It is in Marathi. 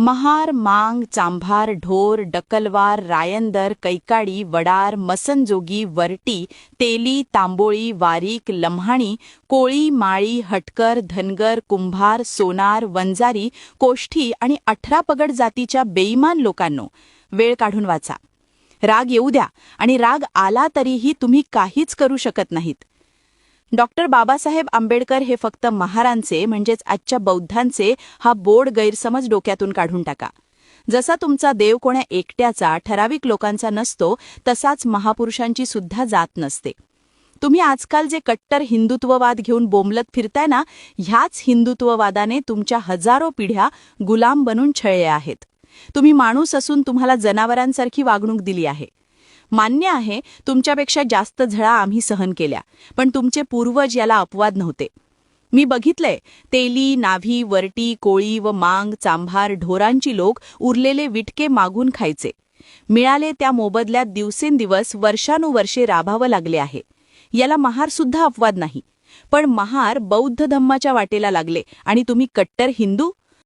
महार, मांग, चांभार, ढोर, डकलवार, रायंदर, कैकाडी, वडार, मसनजोगी, वरटी, तेली, तांबोळी, वारीक, लम्हाणी, कोळी, माळी, हटकर, धनगर, कुंभार, सोनार, वंजारी, कोष्ठी आणि 18 पगड जातीच्या बेईमान लोकांनो, वेळ काढून वाचा. राग येऊ द्या, आणि राग आला तरीही तुम्ही काहीच करू शकत नाहीत. डॉक्टर बाबासाहेब आंबेडकर हे फक्त महारांचे म्हणजेच आजच्या बौद्धांचे हा बोड गैरसमज डोक्यातून काढून टाका. जसा तुमचा देव कोण्या एकट्याचा ठराविक लोकांचा नसतो, तसाच महापुरुषांची सुद्धा जात नसते. तुम्ही आजकाल जे कट्टर हिंदुत्ववाद घेऊन बोंबलत फिरताय ना, ह्याच हिंदुत्ववादाने तुमच्या हजारो पिढ्या गुलाम बनून छळले आहेत. तुम्ही माणूस असून तुम्हाला जनावरांसारखी वागणूक दिली आहे. मान्य आहे, तुमच्यापेक्षा जास्त झळा आम्ही सहन केल्या, पण तुमचे पूर्वज याला अपवाद नव्हते. मी बघितलंय, तेली, नाभी, वरटी, कोळी व मांग, चांभार, ढोरांची लोक उरलेले विटके मागून खायचे. मिळाले त्या मोबदल्यात दिवसेंदिवस वर्षानुवर्षे राबावं लागले आहे. याला महारसुद्धा अपवाद नाही. पण महार बौद्ध धम्माच्या वाटेला लागले आणि तुम्ही कट्टर हिंदू